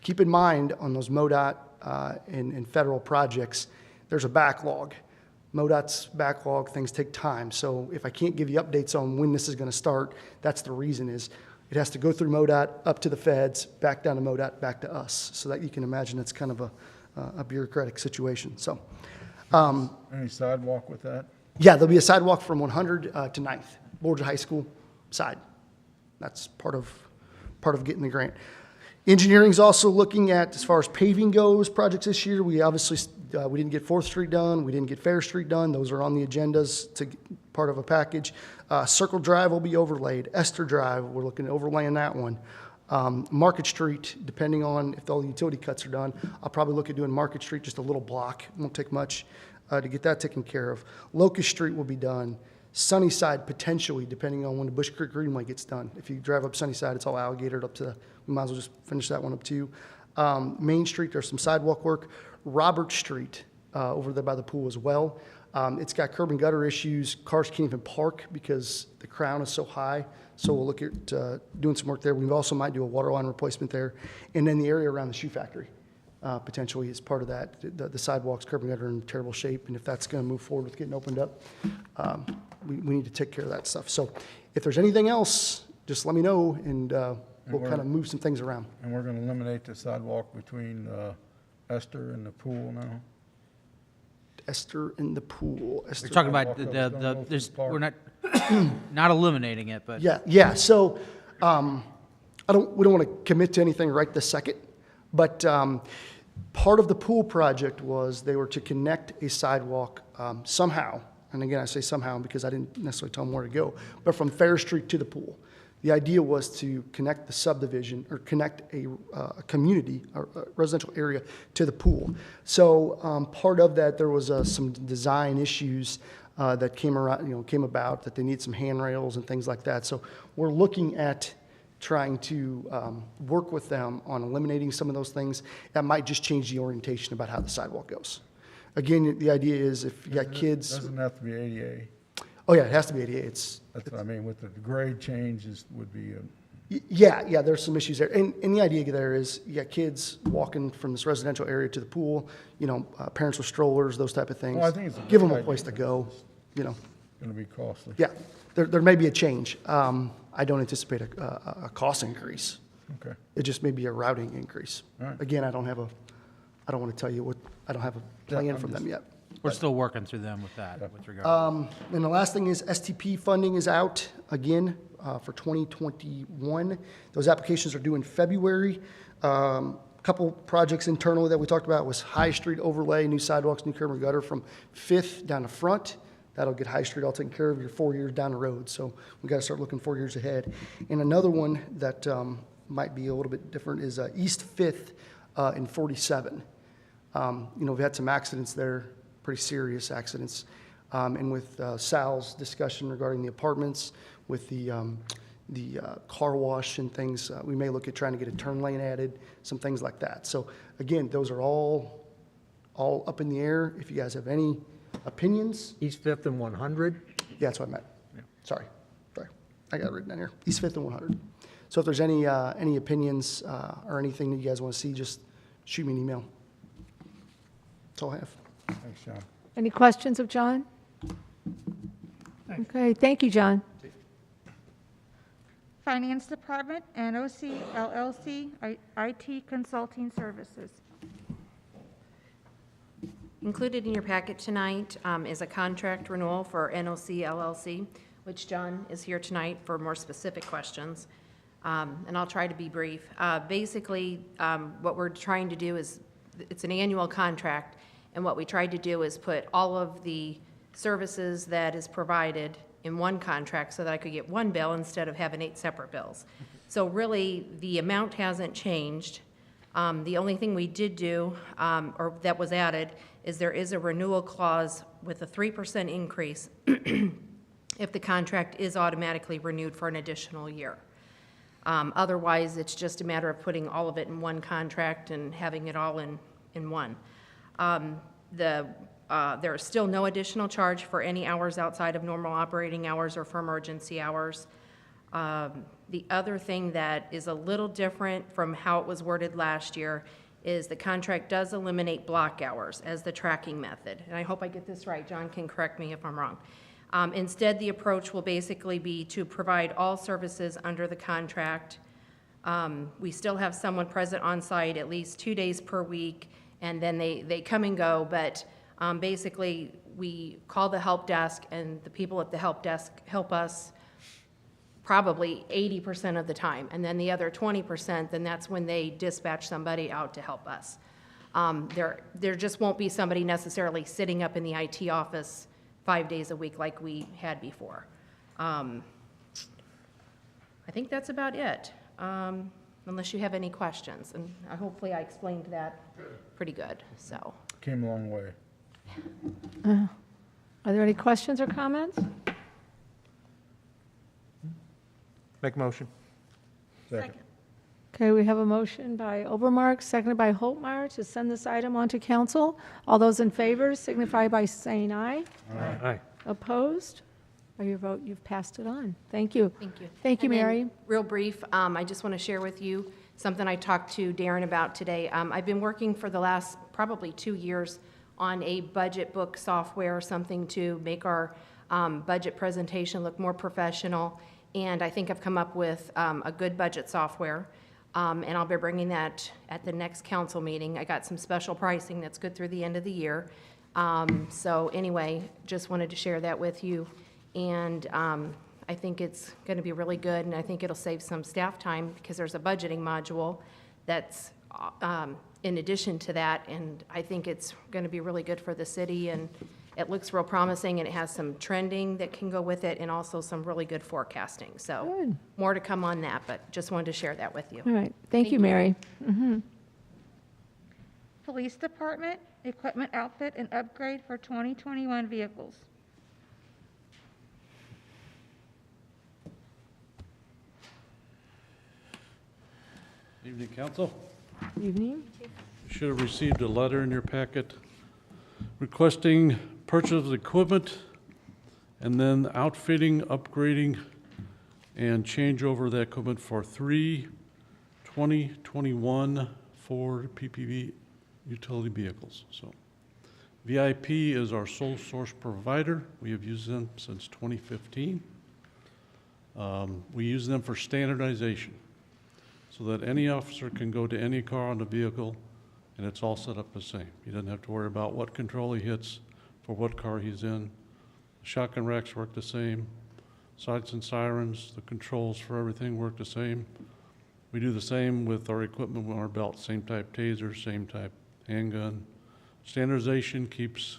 Keep in mind on those MoDOT and federal projects, there's a backlog. MoDOT's backlog, things take time. So if I can't give you updates on when this is going to start, that's the reason is it has to go through MoDOT, up to the feds, back down to MoDOT, back to us. So that you can imagine it's kind of a bureaucratic situation. So, Any sidewalk with that? yeah, there'll be a sidewalk from 100 to 9th, Borgia High School side. That's part of getting the grant. Engineering's also looking at, as far as paving goes, projects this year. We obviously, we didn't get 4th Street done. We didn't get Fair Street done. Those are on the agendas to part of a package. Circle Drive will be overlaid. Esther Drive, we're looking at overlaying that one. Market Street, depending on if all the utility cuts are done, I'll probably look at doing Market Street, just a little block. It won't take much to get that taken care of. Locust Street will be done. Sunnyside, potentially, depending on when the Bush Creek Greenway gets done. If you drive up Sunnyside, it's all alligatored up to, we might as well just finish that one up too. Main Street, there's some sidewalk work. Robert Street, over there by the pool as well. It's got curb and gutter issues. Cars can't even park because the crown is so high. So we'll look at doing some work there. We also might do a water line replacement there. And then the area around the shoe factory, potentially is part of that. The sidewalks, curb and gutter are in terrible shape. And if that's going to move forward with getting opened up, we need to take care of that stuff. So if there's anything else, just let me know, and we'll kind of move some things around. And we're going to eliminate the sidewalk between Esther and the pool now? Esther in the pool. Esther. We're talking about we're not, not eliminating it, but. Yeah. So we don't want to commit to anything right this second, but part of the pool project was they were to connect a sidewalk somehow. And again, I say somehow because I didn't necessarily tell them where to go, but from Fair Street to the pool. The idea was to connect the subdivision, or connect a community, or a residential area, to the pool. So part of that, there was some design issues that came about, that they need some handrails and things like that. So we're looking at trying to work with them on eliminating some of those things. That might just change the orientation about how the sidewalk goes. Again, the idea is if you got kids. Doesn't have to be ADA. Oh yeah, it has to be ADA. That's what I mean, with the grade changes would be. Yeah, there's some issues there. And the idea there is you got kids walking from this residential area to the pool, parents with strollers, those type of things. Well, I think it's give them a place to go, Going to be costly. Yeah, there may be a change. I don't anticipate a cost increase. Okay. It just may be a routing increase. All right. Again, I don't want to tell you I don't have a plan from them yet. We're still working through them with that, with regard. And the last thing is STP funding is out again for 2021. Those applications are due in February. Couple projects internally that we talked about was High Street overlay, new sidewalks, new curb and gutter from 5th down to Front. That'll get High Street all taken care of. You're 4 years down the road, so we got to start looking 4 years ahead. And another one that might be a little bit different is East 5th and 47. We've had some accidents there, pretty serious accidents. And with Sal's discussion regarding the apartments, with the car wash and things, we may look at trying to get a turn lane added, some things like that. So again, those are all up in the air. If you guys have any opinions. East 5th and 100? Yeah, that's what I meant. Sorry. I got it written down here, East 5th and 100. So if there's any opinions or anything that you guys want to see, just shoot me an email. That's all I have. Thanks, John. Any questions of John? Okay, thank you, John. Finance Department, NOC LLC, IT Consulting Services. Included in your packet tonight is a contract renewal for NOC LLC, which John is here tonight for more specific questions. And I'll try to be brief. Basically, what we're trying to do is, it's an annual contract, and what we tried to do is put all of the services that is provided in one contract so that I could get one bill instead of having 8 separate bills. So really, the amount hasn't changed. The only thing we did do, or that was added, is there is a renewal clause with a 3% increase if the contract is automatically renewed for an additional year. Otherwise, it's just a matter of putting all of it in one contract and having it all in one. There is still no additional charge for any hours outside of normal operating hours or for emergency hours. The other thing that is a little different from how it was worded last year is the contract does eliminate block hours as the tracking method. And I hope I get this right. John can correct me if I'm wrong. Instead, the approach will basically be to provide all services under the contract. We still have someone present on site at least 2 days per week, and then they come and go, but basically, we call the help desk, and the people at the help desk help us probably 80% of the time. And then the other 20%, then that's when they dispatch somebody out to help us. There just won't be somebody necessarily sitting up in the IT office 5 days a week like we had before. I think that's about it, unless you have any questions. And hopefully I explained that pretty good, so. Came a long way. Are there any questions or comments? Make a motion. Second. Okay, we have a motion by Overmark, seconded by Holtmeyer, to send this item on to council. All those in favor signify by saying aye. Aye. Opposed? By your vote, you've passed it on. Thank you. Thank you. Thank you, And then, Mary. real brief, I just want to share with you something I talked to Darren about today. I've been working for the last probably 2 years on a budget book software or something to make our budget presentation look more professional. And I think I've come up with a good budget software. And I'll be bringing that at the next council meeting. I got some special pricing that's good through the end of the year. So anyway, just wanted to share that with you. And I think it's going to be really good, and I think it'll save some staff time because there's a budgeting module that's in addition to that, and I think it's going to be really good for the city, and it looks real promising, and it has some trending that can go with it and also some really good forecasting. So Good. more to come on that, but just wanted to share that with you. All right. Thank you, Mary. Mhm. Police Department, equipment outfit and upgrade for 2021 vehicles. Evening, council. Evening. You should have received a letter in your packet requesting purchase of equipment and then outfitting, upgrading, and changeover of that equipment for 3 2021 Ford PPV utility vehicles. So VIP is our sole source provider. We have used them since 2015. We use them for standardization so that any officer can go to any car on the vehicle and it's all set up the same. He doesn't have to worry about what control he hits for what car he's in. Shotgun racks work the same. Sights and sirens, the controls for everything work the same. We do the same with our equipment on our belt, same type taser, same type handgun. Standardization keeps,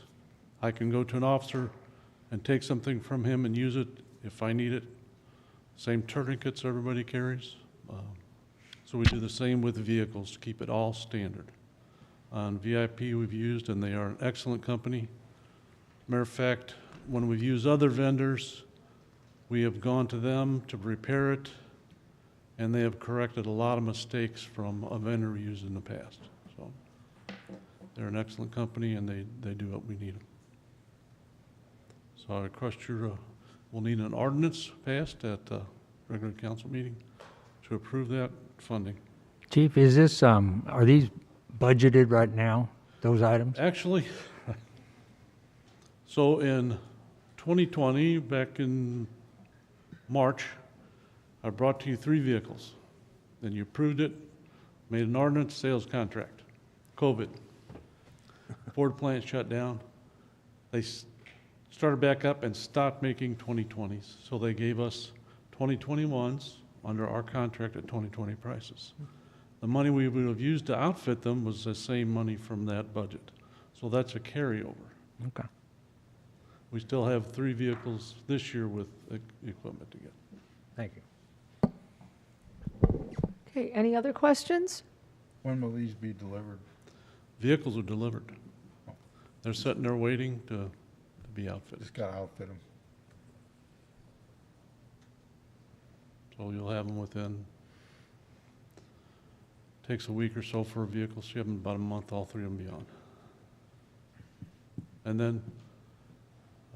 I can go to an officer and take something from him and use it if I need it. Same tourniquets everybody carries. So we do the same with vehicles to keep it all standard. On VIP we've used, and they are an excellent company. Matter of fact, when we've used other vendors, we have gone to them to repair it, and they have corrected a lot of mistakes from a vendor we used in the past. So they're an excellent company, and they do what we need them. So I request we'll need an ordinance passed at regular council meeting to approve that funding. Chief, is this, are these budgeted right now, those items? Actually, so in 2020, back in March, I brought to you 3 vehicles. Then you approved it, made an ordinance sales contract. COVID. Ford plant shut down. They started back up and stopped making 2020s. So they gave us 2021s under our contract at 2020 prices. The money we would have used to outfit them was the same money from that budget. So that's a carryover. Okay. We still have 3 vehicles this year with equipment to get. Thank you. Okay, any other questions? When will these be delivered? Vehicles are delivered. They're sitting there waiting to be outfitted. Just gotta outfit them. So you'll have them within, takes a week or so for a vehicle, so you have them about a month, all 3 of them be on. And then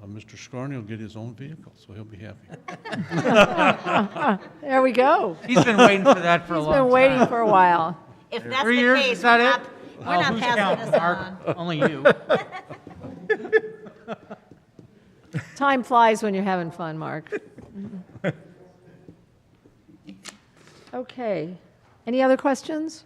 Mr. Scarney will get his own vehicle, so he'll be happy. There we go. He's been waiting for that for a long time. He's been waiting for a while. If that's 3 the years, case, is that we're it? not, we're not who's passing counting, this Mark? on. Only you. Time flies when you're having fun, Mark. Okay. Any other questions?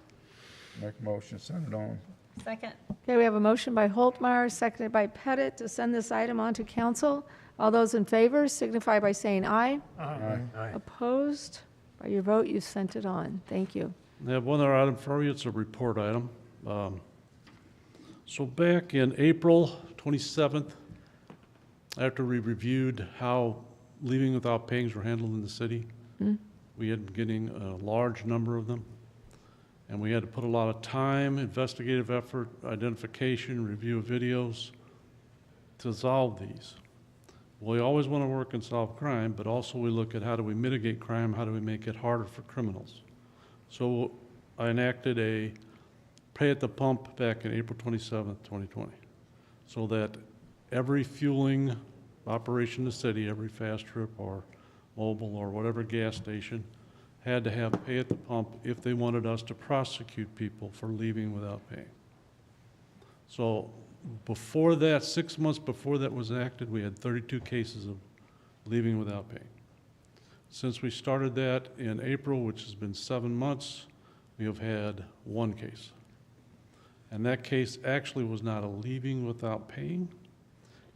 Make a motion, send it on. Second. Okay, we have a motion by Holtmeyer, seconded by Pettit, to send this item on to council. All those in favor signify by saying aye. Aye. Opposed? By your vote, you sent it on. Thank you. I have one other item for you. It's a report item. So back in April 27th, after we reviewed how leaving without payings were handled in the city, we had been getting a large number of them. And we had to put a lot of time, investigative effort, identification, review of videos to solve these. We always want to work and solve crime, but also we look at how do we mitigate crime, how do we make it harder for criminals. So I enacted a pay at the pump back in April 27th, 2020, so that every fueling operation in the city, every fast trip or mobile or whatever gas station, had to have pay at the pump if they wanted us to prosecute people for leaving without paying. So before that, 6 months before that was enacted, we had 32 cases of leaving without paying. Since we started that in April, which has been 7 months, we have had 1 case. And that case actually was not a leaving without paying.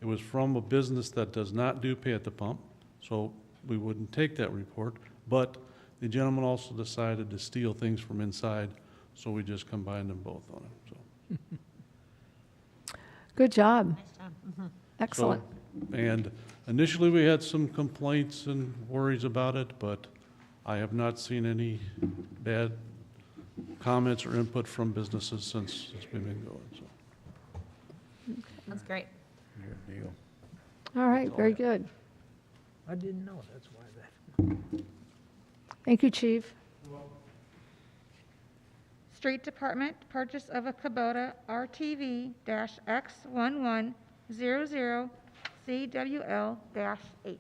It was from a business that does not do pay at the pump, so we wouldn't take that report. But the gentleman also decided to steal things from inside, so we just combined them both on him. So. Good job. Nice job. Excellent. And initially, we had some complaints and worries about it, but I have not seen any bad comments or input from businesses since we've been going, so. That's great. Good deal. All right, very good. I didn't know, that's why that. Thank you, Chief. Street Department, purchase of a Kubota RTV-X1100CWL-H.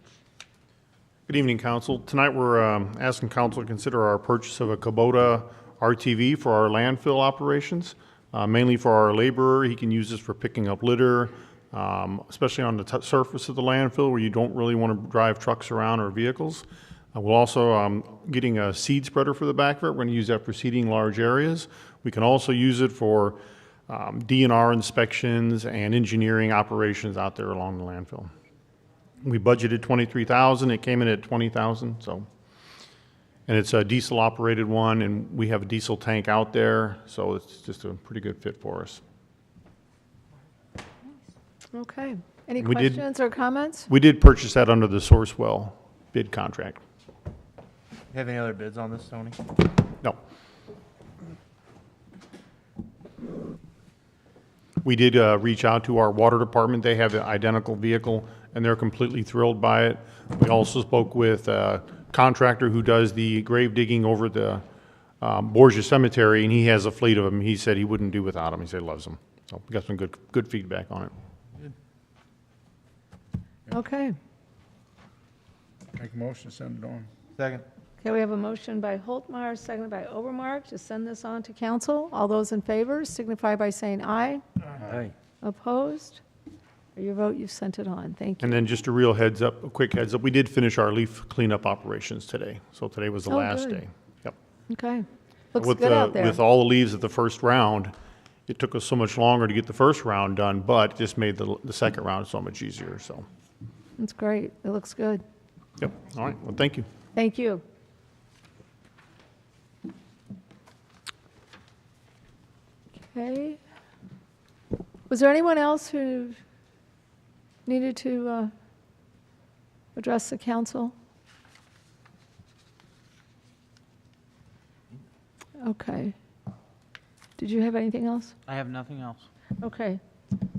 Good evening, Council. Tonight, we're asking Council to consider our purchase of a Kubota RTV for our landfill operations, mainly for our laborer. He can use this for picking up litter, especially on the surface of the landfill where you don't really want to drive trucks around or vehicles. We're also getting a seed spreader for the back of it. We're going to use that for seeding large areas. We can also use it for DNR inspections and engineering operations out there along the landfill. We budgeted $23,000. It came in at $20,000. So, and it's a diesel operated one, and we have a diesel tank out there, so it's just a pretty good fit for us. Okay. Any We did- questions or comments? We did purchase that under the Sourcewell bid contract. Have any other bids on this, Tony? No. We did reach out to our water department. They have an identical vehicle, and they're completely thrilled by it. We also spoke with a contractor who does the grave digging over at the Borgia Cemetery, and he has a fleet of them. He said he wouldn't do without them. He said he loves them. So we got some good feedback on it. Okay. Make a motion, send it on. Second. Okay, we have a motion by Holtmeyer, seconded by Overmark to send this on to council. All those in favor signify by saying aye. Aye. Opposed? Your vote, you've sent it on. Thank you. And then just a real heads up, a quick heads up, we did finish our leaf cleanup operations today. So today was the Oh, last good. day. Yep. Okay. Looks With good out there. With all the leaves of the first round, it took us so much longer to get the first round done, but it just made the second round so much easier, so. That's great. It looks good. Yep, all right, well, thank you. Thank you. Okay. Was there anyone else who needed to address the council? Okay. Did you have anything else? I have nothing else. Okay.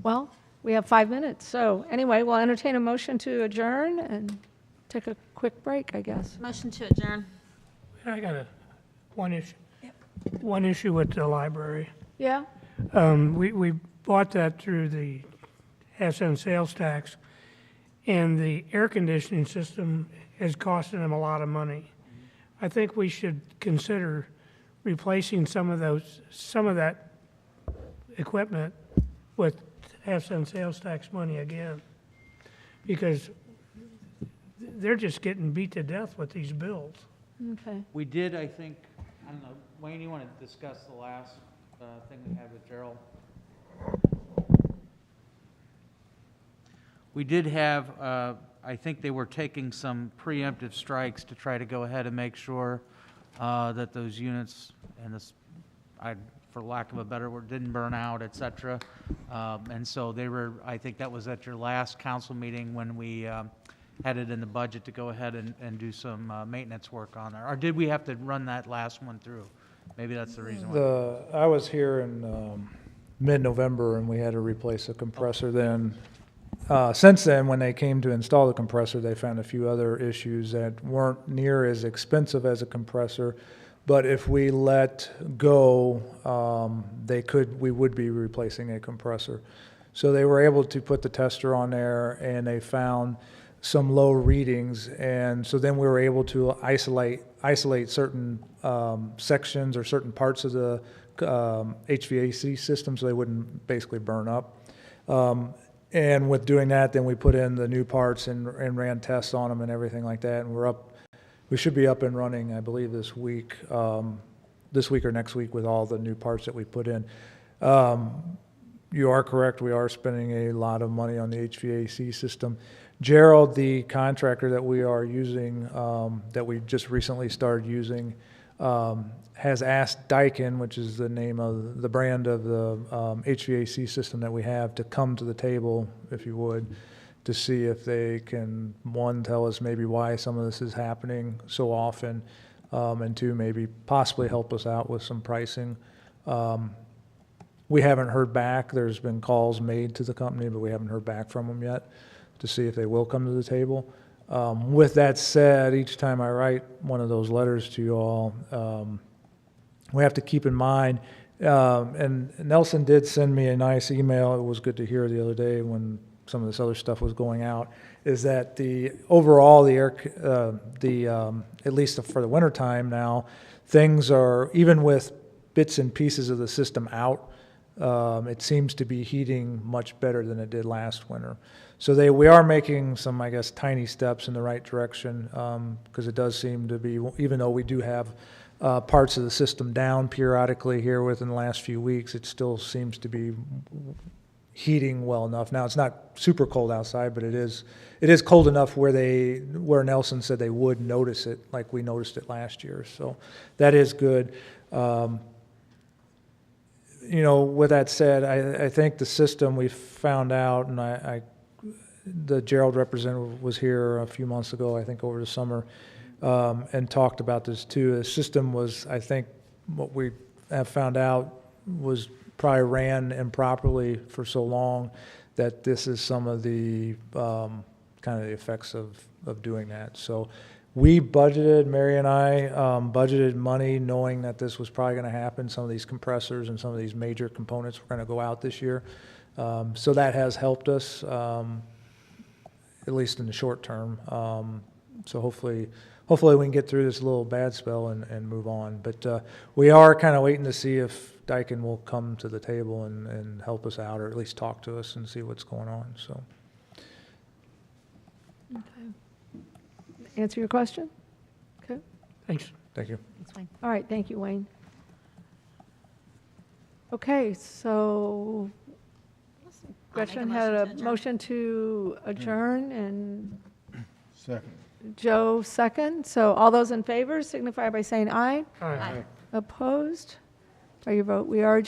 Well, we have 5 minutes. So anyway, we'll entertain a motion to adjourn and take a quick break, I guess. Motion to adjourn. I got one issue with the library. Yeah? We bought that through the SN sales tax, and the air conditioning system is costing them a lot of money. I think we should consider replacing some of that equipment with SN sales tax money again, because they're just getting beat to death with these bills. Okay. We did, I think, I don't know, Wayne, you want to discuss the last thing we had with Gerald? We did have, I think they were taking some preemptive strikes to try to go ahead and make sure that those units, and this, for lack of a better word, didn't burn out, et cetera. And so they were, I think that was at your last council meeting when we had it in the budget to go ahead and do some maintenance work on there. Or did we have to run that last one through? Maybe that's the reason why. I was here in mid-November, and we had to replace a compressor then. Since then, when they came to install the compressor, they found a few other issues that weren't near as expensive as a compressor. But if we let go, we would be replacing a compressor. So they were able to put the tester on there, and they found some low readings. And so then we were able to isolate certain sections or certain parts of the HVAC system so they wouldn't basically burn up. And with doing that, then we put in the new parts and ran tests on them and everything like that. And we should be up and running, I believe, this week or next week with all the new parts that we put in. You are correct. We are spending a lot of money on the HVAC system. Gerald, the contractor that we are using, that we just recently started using, has asked Daikin, which is the name of the brand of the HVAC system that we have, to come to the table, if you would, to see if they can, one, tell us maybe why some of this is happening so often, and two, maybe possibly help us out with some pricing. We haven't heard back. There's been calls made to the company, but we haven't heard back from them yet to see if they will come to the table. With that said, each time I write one of those letters to you all, we have to keep in mind, and Nelson did send me a nice email. It was good to hear the other day when some of this other stuff was going out, is that overall, at least for the wintertime now, things are, even with bits and pieces of the system out, it seems to be heating much better than it did last winter. So we are making some, I guess, tiny steps in the right direction, because it does seem to be, even though we do have parts of the system down periodically here within the last few weeks, it still seems to be heating well enough. Now, it's not super cold outside, but it is cold enough where Nelson said they would notice it, like we noticed it last year. So that is good. With that said, I think the system we found out, and the Gerald representative was here a few months ago, I think over the summer, and talked about this too. The system was, I think, what we have found out was probably ran improperly for so long that this is some of the kind of the effects of doing that. So we budgeted, Mary and I budgeted money knowing that this was probably going to happen. Some of these compressors and some of these major components were going to go out this year. So that has helped us, at least in the short term. So hopefully we can get through this little bad spell and move on. But we are kind of waiting to see if Daikin will come to the table and help us out, or at least talk to us and see what's going on, so. Answer your question? Okay. Thanks. Thank you. All right, thank you, Wayne. Okay, so Gretchen had a motion to adjourn, and Second. Joe second. So all those in favor signify by saying aye. Aye. Opposed? By your vote, we are adjourned.